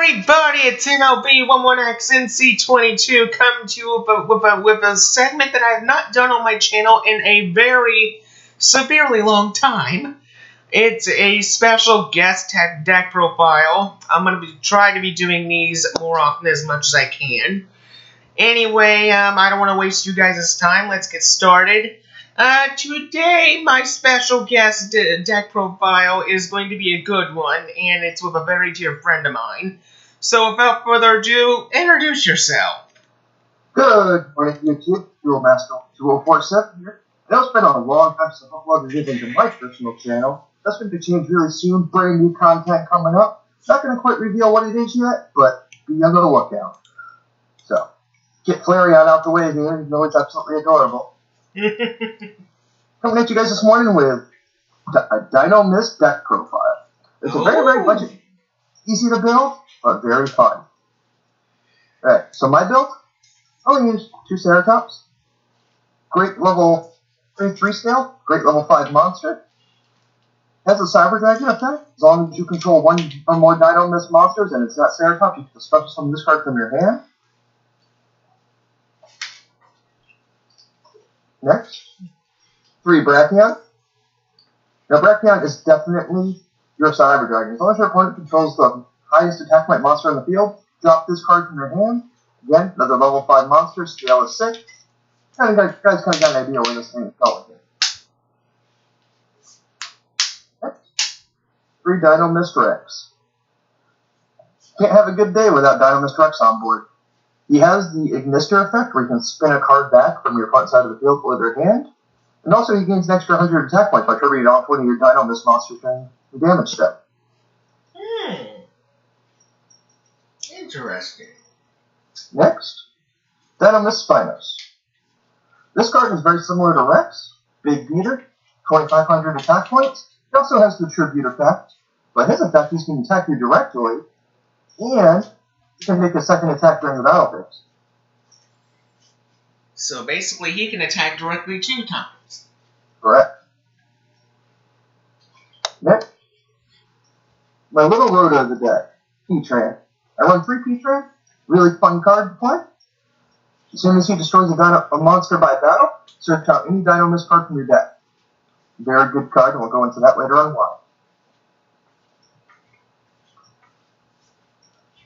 everybody, it's NLB11XNC22 coming to you with a segment that I have not done on my channel in a very severely long time. It's a special guest deck profile. I'm going to try to be doing these more often as much as I can. Anyway, I don't want to waste you guys' time. Let's get started. Today, my special guest deck profile is going to be a good one, and it's with a very dear friend of mine. So, without further ado, introduce yourself. Good morning, YouTube. Dual Master 2047 here. I know it's been a long time since I've uploaded anything to my personal channel. That's going to change really soon. Brand new content coming up. Not going to quite reveal what it is yet, but be on the lookout. So, get Flareon out the way here. You know it's absolutely adorable. Coming at you guys this morning with a Dino Mist deck profile. It's a very budget, easy to build, but very fun. Alright, so my build, I only use 2 Ceratops. Great level 3 scale, great level 5 monster. Has a Cyber Dragon effect. As long as you control 1 or more Dino Mist monsters and it's not Ceratops, you can special summon this card from your hand. Next, 3 Brachion. Now Brachion is definitely your Cyber Dragon. As long as your opponent controls the highest attack point monster in the field, drop this card from your hand. Again, another level 5 monster, scale is 6. You guys kind of got an idea where this thing is going here. Next, 3 Dino Mist Rex. Can't have a good day without Dino Mist Rex on board. He has the Ignister effect, where you can spin a card back from your front side of the field or their hand. And also he gains an extra 100 attack points by triggering off one of your Dino Mist monsters during the damage step. Interesting. Next, Dino Mist Spinos. This card is very similar to Rex. Big beater, 2,500 attack points. He also has the Tribute effect, but his effect is can attack you directly, and he can make a second attack during the battle phase. So basically, he can attack directly 2 times. Correct. Next, my little road of the deck, P-Tran. I run 3 P-Tran. Really fun card to play. As soon as he destroys a monster by battle, search out any Dino Mist card from your deck. Very good card, and we'll go into that later on why.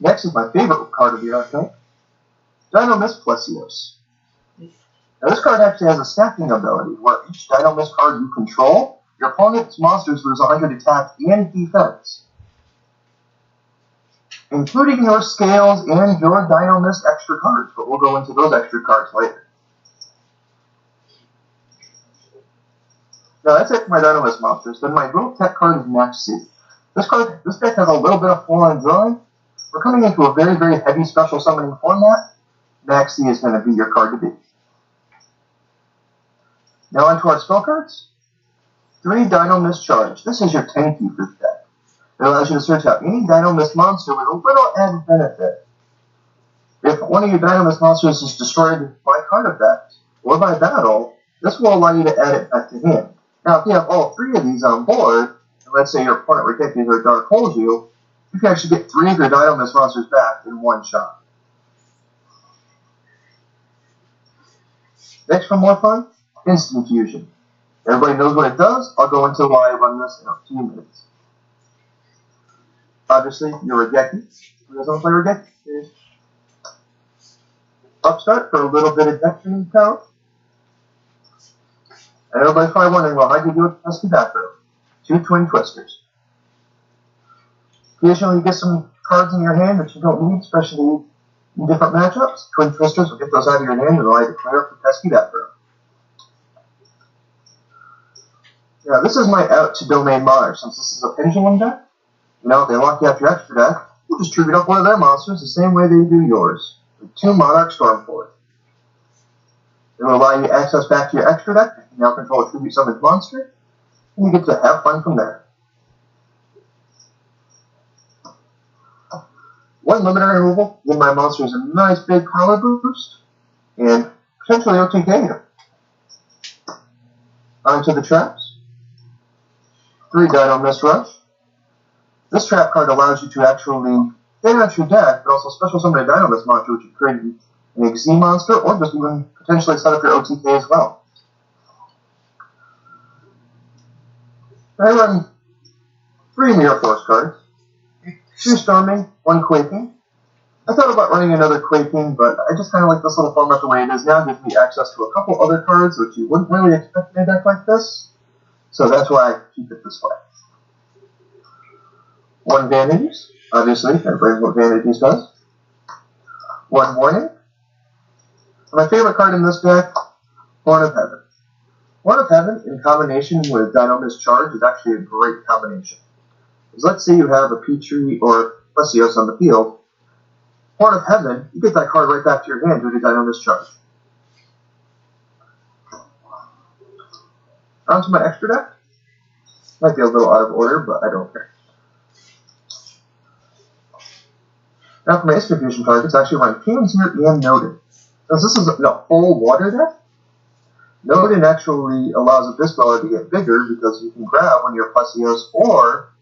Next is my favorite card of the archetype, Dino Mist Plesios. Now this card actually has a stacking ability, where each Dino Mist card you control, your opponent's monsters lose 100 attack and defense, including your scales and your Dino Mist extra cards, but we'll go into those extra cards later. Now that's it for my Dino Mist monsters. Then my little tech card is Max C. This deck has a little bit of floor and drawing. We're coming into a very heavy special summoning format. Max C is going to be your card to beat. Now onto our spell cards. 3 Dino Mist Charge. This is your tanky for the deck. It allows you to search out any Dino Mist monster with a little added benefit. If one of your Dino Mist monsters is destroyed by card effect or by battle, this will allow you to add it back to hand. Now if you have all 3 of these on board, and let's say your opponent rejects you or dark holes you can actually get 3 of your Dino Mist monsters back in 1 shot. Next, for more fun, Instant Fusion. Everybody knows what it does. I'll go into why I run this in a few minutes. Obviously, you're Regeki. Who doesn't play Regeki? Upstart for a little bit of deck tuning power. And everybody's probably wondering, well, how'd you do it with Pesky Back Row? 2 Twin Twisters. Occasionally you get some cards in your hand that you don't need, especially in different matchups. Twin Twisters will get those out of your hand and allow you to clear up the Pesky Back Row. Now this is my out to Domain Monarch. Since this is a pendulum deck, they lock you out your extra deck, you'll just tribute up one of their monsters the same way they do yours, with 2 Monarch Stormforth. It will allow you access back to your extra deck. You can now control a tribute summoned monster, and you get to have fun from there. 1 limiter removal, give my monsters a nice big power boost, and potentially OTK them. Onto the traps. 3 Dino Mist Rush. This trap card allows you to actually Getting out your deck, but also special summon a Dynamis monster, which you create an XZ monster, or just even potentially set up your OTK as well. I run 3 Mirror Force cards, 2 Storming, 1 Quaking. I thought about running another Quaking, but I just kind of like this little format the way it is now. It gives me access to a couple other cards, which you wouldn't really expect in a deck like this. So that's why I keep it this way. 1 Vanities, obviously, everybody knows what Vanities does. 1 Warning. My favorite card in this deck, Horn of Heaven. Horn of Heaven, in combination with Dynamis Charge, is actually a great combination. Because let's say you have a Petrie or Plesios on the field. Horn of Heaven, you get that card right back to your hand due to Dynamis Charge. On to my extra deck. Might be a little out of order, but I don't care. Now for my instant fusion targets, I actually run Panzer and Nodin. Since this is a full water deck, Nodin actually allows a Bispeller to get bigger because you can grab one of your Plesios or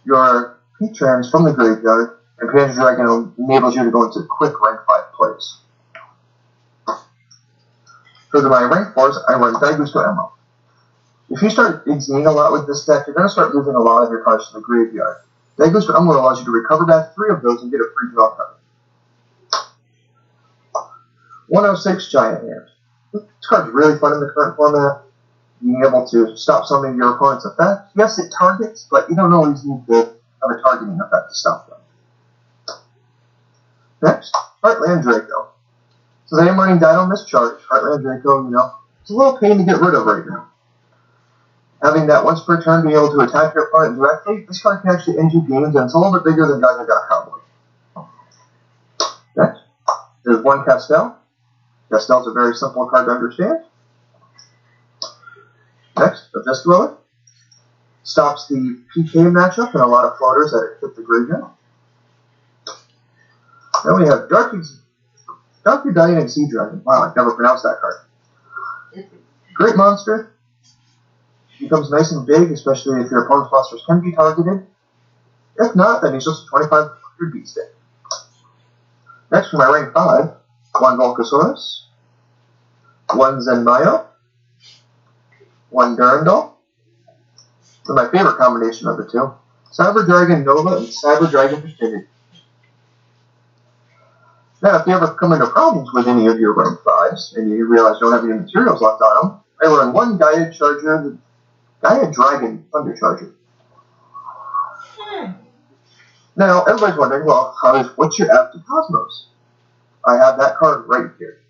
your Petrans from the graveyard, and Panzer Dragon enables you to go into quick rank 5 plays. For my rank 4s, I run Daigusto Emerald. If you start XZing a lot with this deck, you're going to start losing a lot of your cards to the graveyard. Daigusto Emerald allows you to recover back 3 of those and get a free draw card. 106 Giant Hand. This card's really fun in the current format. Being able to stop some of your opponent's effects. Yes, it targets, but you don't always need to have a targeting effect to stop them. Next, Heartland Draco. Since I am running Dynamis Charge, Heartland Draco, it's a little pain to get rid of right now. Having that once per turn being able to attack your opponent directly, this card can actually end you games, and it's a little bit bigger than Gaga Cowboy. Next, there's 1 Castel. Castel's a very simple card to understand. Next, Abyss Dweller. Stops the PK matchup and a lot of floaters that hit the graveyard. Then we have Dark Rebellion Sea Dragon. Wow, I never pronounced that card. Great monster. Becomes nice and big, especially if your opponent's monsters can be targeted. If not, then he's just a 2500 beat stick. Next, for my rank 5, 1 Volcasaurus, 1 Zenmayo, 1 Durandal. And my favorite combination of the two, Cyber Dragon Nova and Cyber Dragon Virginity. Now, if you ever come into problems with any of your rank 5s, and you realize you don't have any materials left on them, I run 1 Gaia Charger, Gaia Dragon Thunder Charger. Now, everybody's wondering, well, what's your After Cosmos? I have that card right here.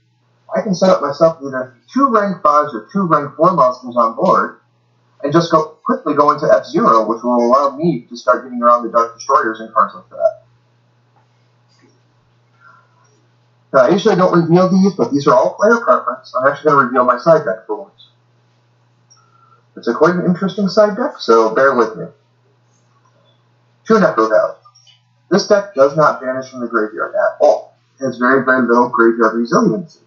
I can set up myself either 2 rank 5s or 2 rank 4 monsters on board, and just quickly go into F-Zero, which will allow me to start getting around the Dark Destroyers and cards like that. Now, I usually don't reveal these, but these are all player preference. I'm actually going to reveal my side deck for once. It's quite an interesting side deck, so bear with me. 2 Necro Valley. This deck does not vanish from the graveyard at all. It has very, very little graveyard resiliency.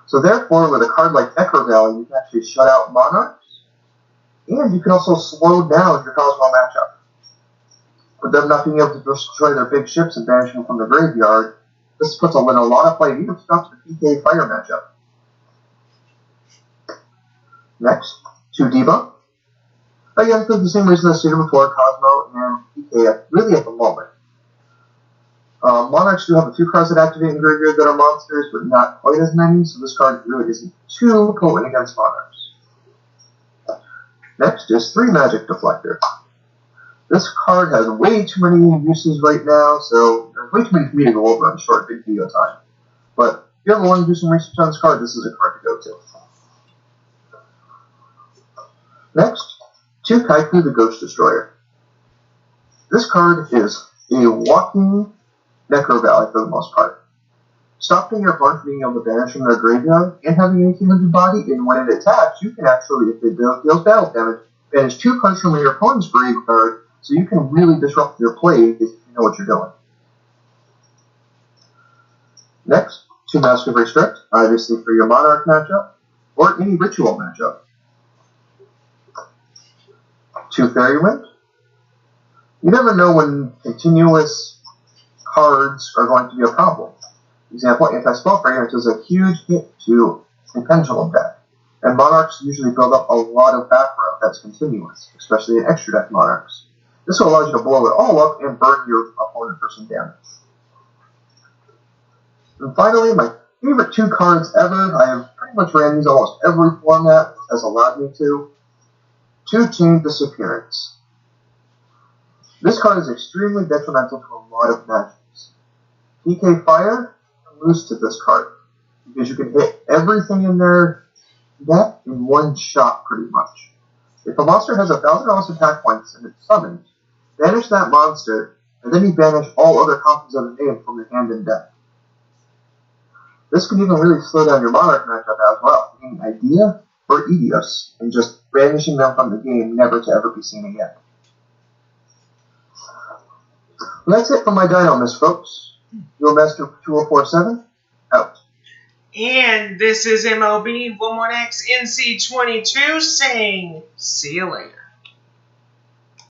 So therefore, with a card like Necro Valley, you can actually shut out Monarchs, and you can also slow down your Cosmo matchup. With them not being able to destroy their big ships and banish them from the graveyard, this puts them in a lot of play. It even stops the PK Fire matchup. Next, 2 Debunk. Again, for the same reason I stated before, Cosmo and PK really at the moment. Monarchs do have a few cards that activate in graveyard that are monsters, but not quite as many, so this card really isn't too potent against Monarchs. Next is 3 Magic Deflector. This card has way too many uses right now, so there's way too many for me to go over in a short big video time. But if you ever want to do some research on this card, this is a card to go to. Next, 2 Kaiku the Ghost Destroyer. This card is a walking Necro Valley for the most part. Stopping your opponent from being able to banish from their graveyard and having an 1800 body, and when it attacks, you can actually, if it deals battle damage, banish 2 cards from your opponent's graveyard, so you can really disrupt your play if you know what you're doing. Next, 2 Mask of Restrict, obviously for your Monarch matchup, or any Ritual matchup. 2 Fairy Wind. You never know when continuous cards are going to be a problem. For example, Anti-Spell Fragrance is a huge hit to the Pendulum deck, and Monarchs usually build up a lot of back row that's continuous, especially in extra deck Monarchs. This will allow you to blow it all up and burn your opponent for some damage. And finally, my favorite 2 cards ever. I have pretty much ran these almost every format has allowed me to. 2 Chain Disappearance. This card is extremely detrimental to a lot of matchups. PK Fire, lose to this card, because you can hit everything in their deck in one shot, pretty much. If a monster has 1,000 attack points and it's summoned, banish that monster, and then you banish all other copies of the name from your hand and deck. This can even really slow down your Monarch matchup as well, meaning Idea or Yugioh, and just banishing them from the game, never to ever be seen again. Well, that's it for my Dino Miss, folks. Master 2047, out. And this is MLB 11X NC22 saying, see you later.